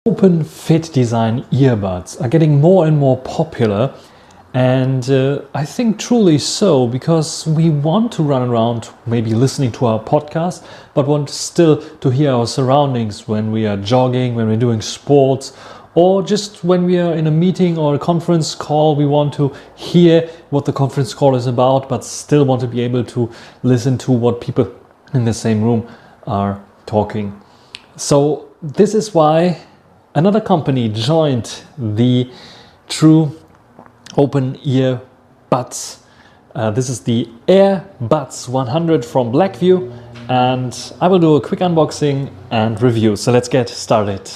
Open fit design earbuds are getting more and more popular, and I think truly so, because we want to run around maybe listening to our podcast, but want still to hear our surroundings when we are jogging, when we're doing sports, or just when we are in a meeting or a conference call. We want to hear what the conference call is about, but still want to be able to listen to what people in the same room are talking. So this is why another company joined the true OpenEar buds. This is the AirBuds 100 from Blackview, and I will do a quick unboxing and review. So let's get started.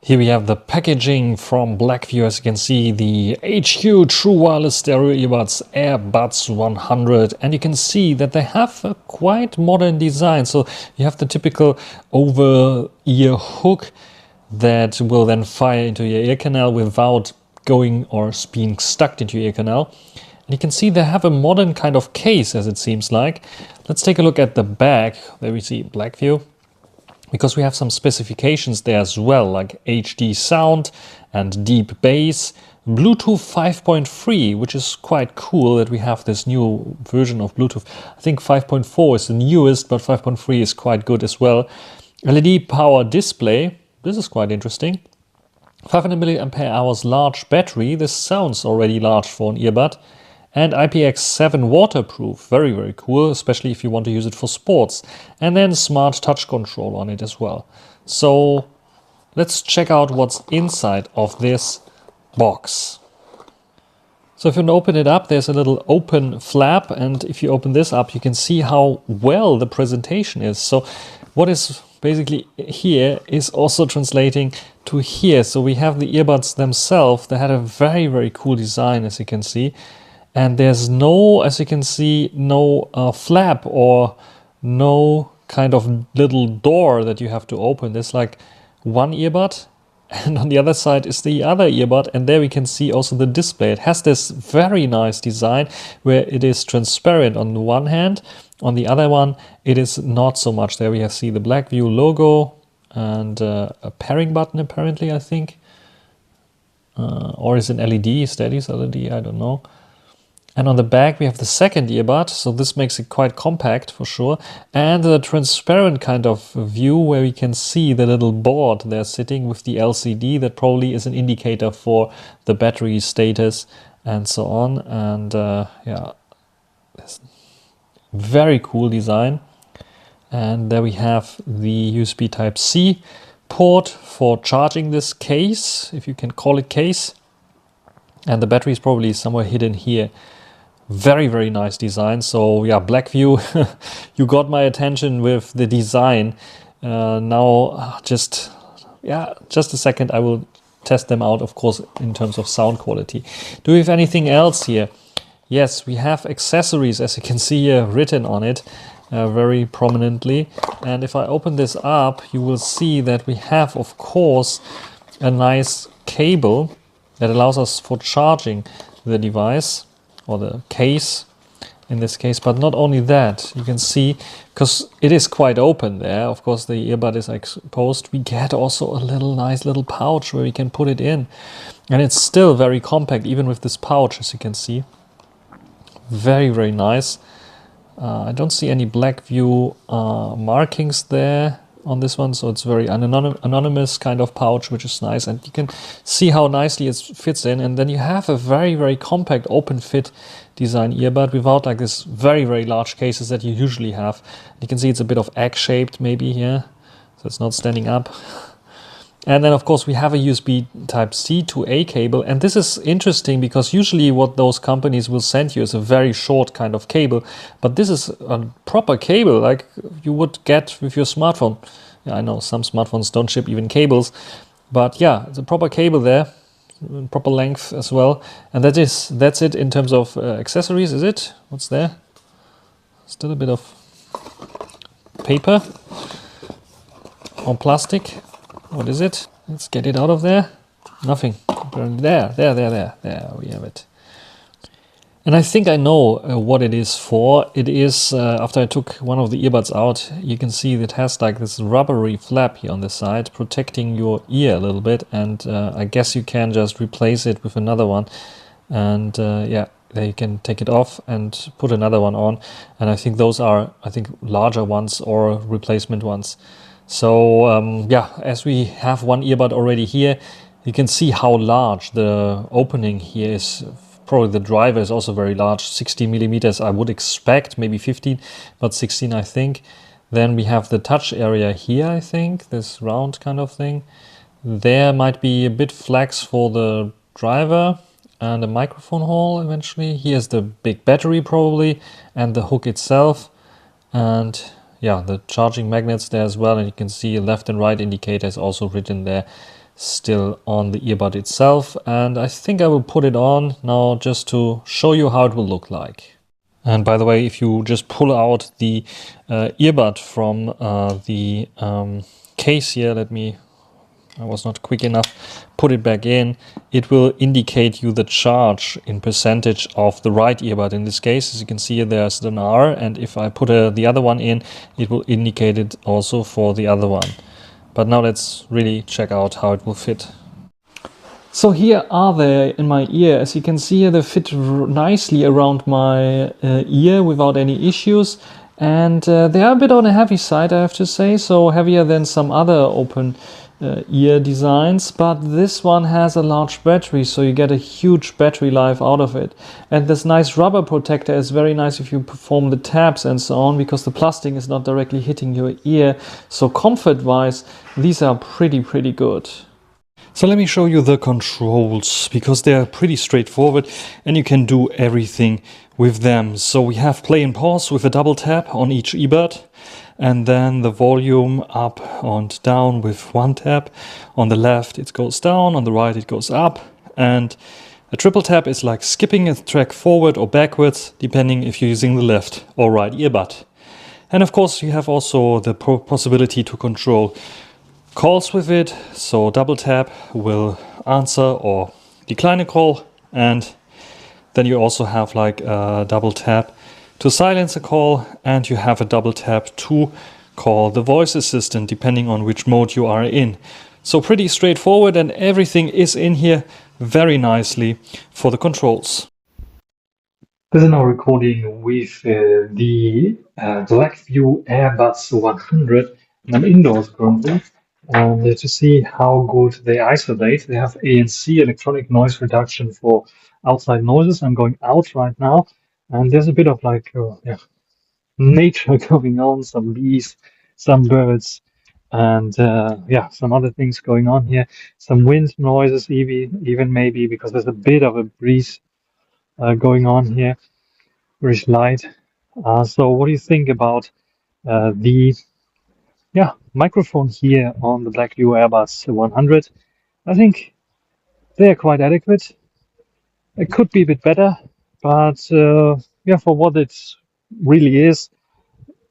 Here we have the packaging from Blackview. As you can see, the HQ True Wireless Stereo Earbuds AirBuds 100, and you can see that they have a quite modern design. So you have the typical over-ear hook that will then fire into your ear canal without going or being stuck into your ear canal. And you can see they have a modern kind of case, as it seems like. Let's take a look at the back. There we see Blackview, because we have some specifications there as well, like HD sound and deep bass, Bluetooth 5.3, which is quite cool that we have this new version of Bluetooth. I think 5.4 is the newest, but 5.3 is quite good as well. LED power display, this is quite interesting. 500 milliampere hours large battery, this sounds already large for an earbud. And IPX7 waterproof, very, very cool, especially if you want to use it for sports. And then smart touch control on it as well. So let's check out what's inside of this box. So if you open it up, there's a little open flap, and if you open this up, you can see how well the presentation is. So what is basically here is also translating to here. So we have the earbuds themselves. They had a very, very cool design, as you can see. And there's no, as you can see, no flap or no kind of little door that you have to open. There's like one earbud, and on the other side is the other earbud, and there we can see also the display. It has this very nice design where it is transparent on the one hand. On the other one, it is not so much. There we see the Blackview logo and a pairing button, apparently, I think. Or is it LED? Steady's LED, I don't know. And on the back we have the second earbud, so this makes it quite compact for sure. And a transparent kind of view where we can see the little board there sitting with the LCD that probably is an indicator for the battery status and so on. And yeah, very cool design. And there we have the USB Type-C port for charging this case, if you can call it case. And the battery is probably somewhere hidden here. Very, very nice design. So yeah, Blackview, you got my attention with the design. Now just a second, I will test them out, of course, in terms of sound quality. Do we have anything else here? Yes, we have accessories, as you can see here, written on it very prominently. And if I open this up, you will see that we have, of course, a nice cable that allows us for charging the device, or the case in this case. But not only that, you can see, because it is quite open there, of course the earbud is exposed, we get also a nice little pouch where we can put it in. And it's still very compact, even with this pouch, as you can see. Very, very nice. I don't see any Blackview markings there on this one, so it's very anonymous kind of pouch, which is nice, and you can see how nicely it fits in. And then you have a very, very compact open fit design earbud without like this very, very large cases that you usually have. You can see it's a bit of egg shaped maybe here, so it's not standing up. And then of course we have a USB Type-C to A cable, and this is interesting because usually what those companies will send you is a very short kind of cable, but this is a proper cable like you would get with your smartphone. Yeah, I know some smartphones don't ship even cables, but yeah, it's a proper cable there, proper length as well. And that's it in terms of accessories. Is it? What's there? Still a bit of paper or plastic. What is it? Let's get it out of there. Nothing. There we have it. And I think I know what it is for. It is, after I took one of the earbuds out, you can see it has like this rubbery flap here on the side, protecting your ear a little bit. And I guess you can just replace it with another one. And yeah, there you can take it off and put another one on. And I think those are, larger ones or replacement ones. So yeah, as we have one earbud already here, you can see how large the opening here is. Probably the driver is also very large, 16 millimeters I would expect, maybe 15, but 16 I think. Then we have the touch area here, I think, this round kind of thing. There might be a bit flex for the driver and a microphone hole eventually. Here's the big battery probably, and the hook itself. And yeah, the charging magnets there as well, and you can see left and right indicators also written there, still on the earbud itself. And I think I will put it on now just to show you how it will look like. And by the way, if you just pull out the earbud from the case here, I was not quick enough, put it back in, it will indicate you the charge in percentage of the right earbud. In this case, as you can see, there's an R, and if I put the other one in, it will indicate it also for the other one. But now let's really check out how it will fit. So here are they in my ear. As you can see, they fit nicely around my ear without any issues. And they are a bit on the heavy side, I have to say, so heavier than some other open ear designs, but this one has a large battery, so you get a huge battery life out of it. And this nice rubber protector is very nice if you perform the taps and so on, because the plastic is not directly hitting your ear. So comfort wise, these are pretty good. So let me show you the controls, because they are pretty straightforward and you can do everything with them. So we have play and pause with a double tap on each earbud, and then the volume up and down with one tap. On the left it goes down, on the right it goes up, and a triple tap is like skipping a track forward or backwards, depending if you're using the left or right earbud. And of course you have also the possibility to control calls with it, so double tap will answer or decline a call, and then you also have like a double tap to silence a call, and you have a double tap to call the voice assistant depending on which mode you are in. So pretty straightforward, and everything is in here very nicely for the controls. This is now recording with the Blackview AirBuds 100, and I'm indoors currently. And to see how good they isolate, they have ANC, electronic noise reduction for outside noises. I'm going out right now, and there's a bit of like nature going on, some bees, some birds, and some other things going on here. Some wind noises, even maybe, because there's a bit of a breeze going on here, very slight. So what do you think about the microphone here on the Blackview AirBuds 100? I think they're quite adequate. It could be a bit better, but for what it really is,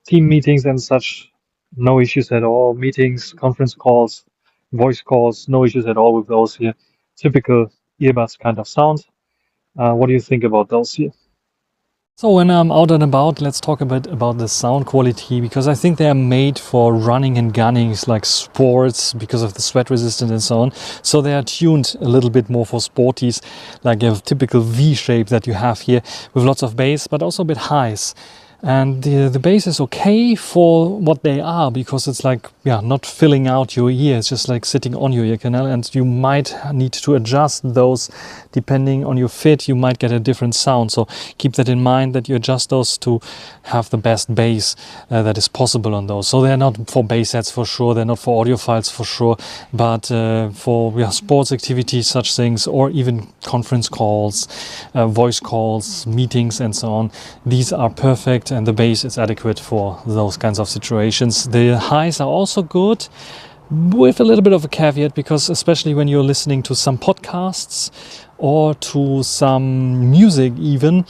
team meetings and such, no issues at all. Meetings, conference calls, voice calls, no issues at all with those here. Typical earbuds kind of sound. What do you think about those here? So when I'm out and about, let's talk a bit about the sound quality, because I think they are made for running and gunning, like sports, because of the sweat resistance and so on. So they are tuned a little bit more for sporties, like a typical V shape that you have here, with lots of bass, but also a bit highs. And the bass is okay for what they are, because it's like, not filling out your ear. It's just like sitting on your ear canal, and you might need to adjust those depending on your fit. You might get a different sound. So keep that in mind, that you adjust those to have the best bass that is possible on those. So they're not for bass sets for sure. They're not for audiophiles for sure. But for sports activities, such things, or even conference calls, voice calls, meetings and so on, these are perfect. And the bass is adequate for those kinds of situations. The highs are also good, with a little bit of a caveat, because especially when you're listening to some podcasts or to some music even,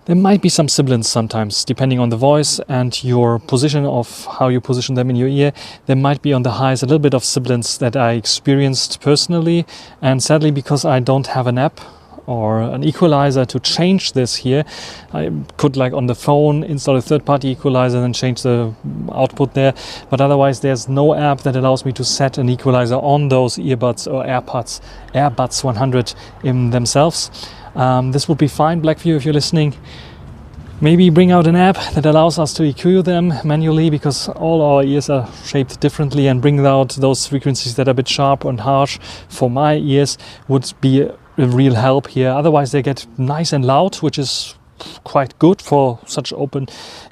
there might be some sibilance sometimes, depending on the voice and your position of how you position them in your ear. There might be on the highs a little bit of sibilance that I experienced personally, and sadly, because I don't have an app or an equalizer to change this here. I could, like on the phone, install a third-party equalizer and change the output there, but otherwise there's no app that allows me to set an equalizer on those earbuds or AirBuds 100 in themselves. This would be fine, Blackview, if you're listening. Maybe bring out an app that allows us to EQ them manually, because all our ears are shaped differently, and bring out those frequencies that are a bit sharp and harsh for my ears would be a real help here. Otherwise they get nice and loud, which is quite good for such open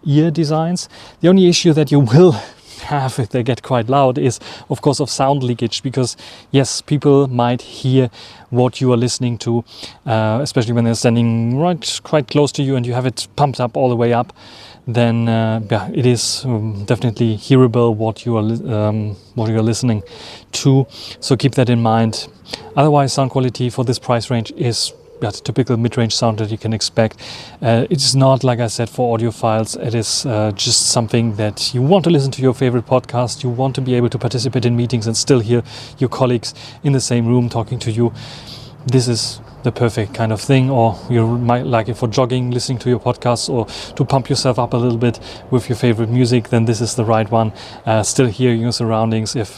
ear designs. The only issue that you will have if they get quite loud is, of course, of sound leakage, because yes, people might hear what you are listening to, especially when they're standing right quite close to you and you have it pumped up all the way up. Then it is definitely hearable what you are listening to. So keep that in mind. Otherwise, sound quality for this price range is typical mid-range sound that you can expect. It's not, like I said, for audiophiles. It is just something that you want to listen to your favorite podcast. You want to be able to participate in meetings and still hear your colleagues in the same room talking to you. This is the perfect kind of thing. Or you might like it for jogging, listening to your podcasts, or to pump yourself up a little bit with your favorite music. Then this is the right one. Still hear your surroundings. If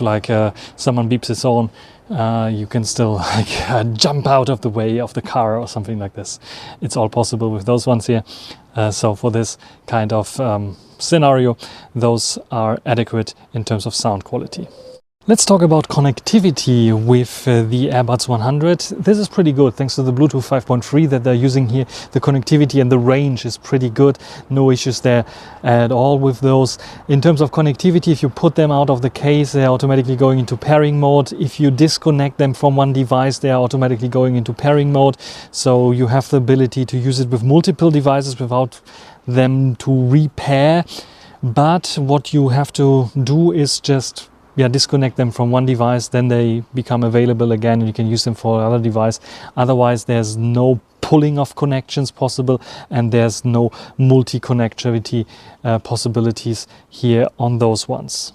someone beeps its horn, you can still jump out of the way of the car or something like this. It's all possible with those ones here. So for this kind of scenario, those are adequate in terms of sound quality. Let's talk about connectivity with the AirBuds 100. This is pretty good thanks to the Bluetooth 5.3 that they're using here. The connectivity and the range is pretty good. No issues there at all with those. In terms of connectivity, if you put them out of the case, they're automatically going into pairing mode. If you disconnect them from one device, they are automatically going into pairing mode. So you have the ability to use it with multiple devices without them to repair. But what you have to do is just disconnect them from one device, then they become available again and you can use them for another device. Otherwise, there's no pulling of connections possible, and there's no multi-connectivity possibilities here on those ones.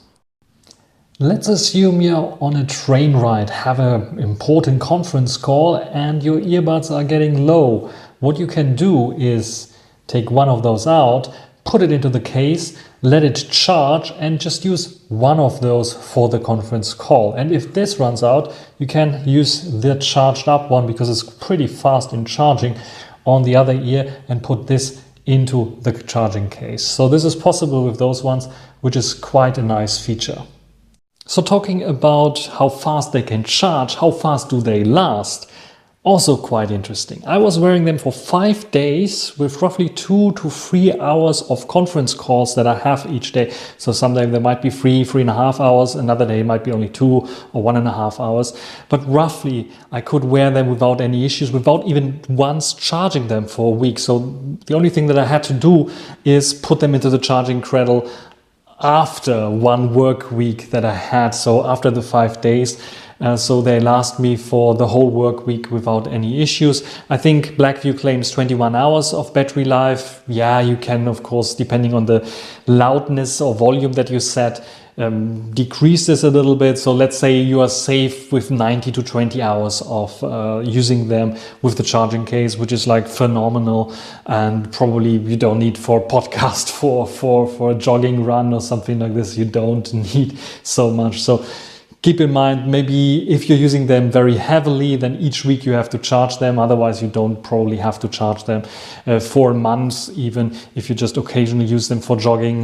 Let's assume you're on a train ride, have an important conference call, and your earbuds are getting low. What you can do is take one of those out, put it into the case, let it charge, and just use one of those for the conference call. And if this runs out, you can use the charged up one, because it's pretty fast in charging, on the other ear, and put this into the charging case. So this is possible with those ones, which is quite a nice feature. So talking about how fast they can charge, how fast do they last? Also quite interesting. I was wearing them for 5 days with roughly 2 to 3 hours of conference calls that I have each day. So someday there might be 3.5 hours, another day might be only 2 or 1.5 hours. But roughly I could wear them without any issues, without even once charging them for a week. So the only thing that I had to do is put them into the charging cradle after one work week that I had. So after the 5 days. So they last me for the whole work week without any issues. I think Blackview claims 21 hours of battery life. Yeah, you can, of course, depending on the loudness or volume that you set, decrease this a little bit. So let's say you are safe with 90 to 20 hours of using them with the charging case, which is like phenomenal, and probably you don't need for a podcast, for a jogging run or something like this. You don't need so much. So keep in mind, maybe if you're using them very heavily, then each week you have to charge them. Otherwise, you don't probably have to charge them for months, even if you just occasionally use them for jogging.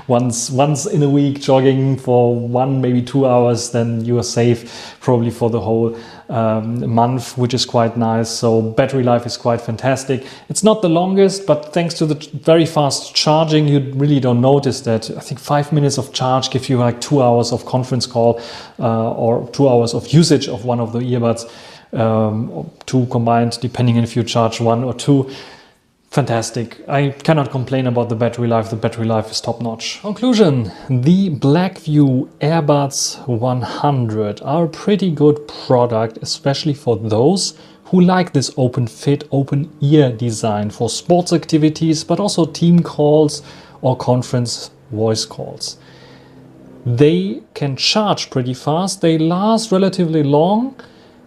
once in a week jogging for 1, maybe 2 hours, then you are safe probably for the whole month, which is quite nice. So battery life is quite fantastic. It's not the longest, but thanks to the very fast charging, you really don't notice that. I think 5 minutes of charge gives you like 2 hours of conference call or 2 hours of usage of one of the earbuds, or 2 combined, depending on if you charge 1 or 2. Fantastic. I cannot complain about the battery life. The battery life is top notch. Conclusion: the Blackview AirBuds 100 are a pretty good product, especially for those who like this open fit, open ear design for sports activities, but also team calls or conference voice calls. They can charge pretty fast. They last relatively long.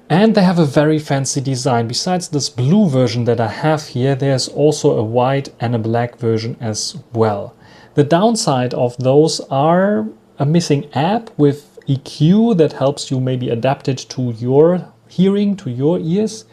And they have a very fancy design. Besides this blue version that I have here, there's also a white and a black version as well. The downside of those are a missing app with EQ that helps you maybe adapt it to your hearing, to your ears.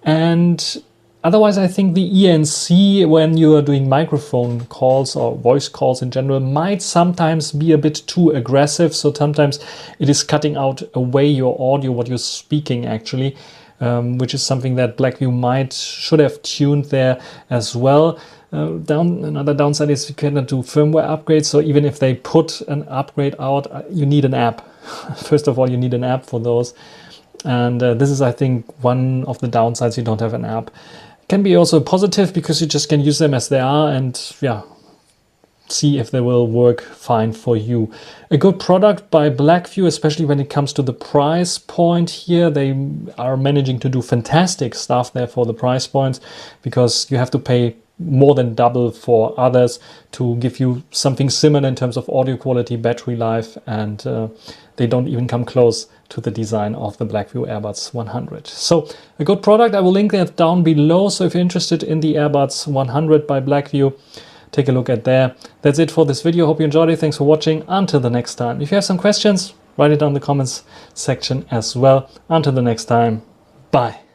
And otherwise, I think the ENC, when you are doing microphone calls or voice calls in general, might sometimes be a bit too aggressive. So sometimes it is cutting out away your audio, what you're speaking actually, which is something that Blackview should have tuned there as well. Another downside is you cannot do firmware upgrades. So even if they put an upgrade out, you need an app. First of all, you need an app for those. And this is, I think, one of the downsides. You don't have an app. Can be also positive because you just can use them as they are and yeah, see if they will work fine for you. A good product by Blackview, especially when it comes to the price point here. They are managing to do fantastic stuff there for the price points, because you have to pay more than double for others to give you something similar in terms of audio quality, battery life, and they don't even come close to the design of the Blackview AirBuds 100. So a good product. I will link that down below. So if you're interested in the AirBuds 100 by Blackview, take a look at there. That's it for this video. Hope you enjoyed it. Thanks for watching. Until the next time. If you have some questions, write it down in the comments section as well. Until the next time. Bye.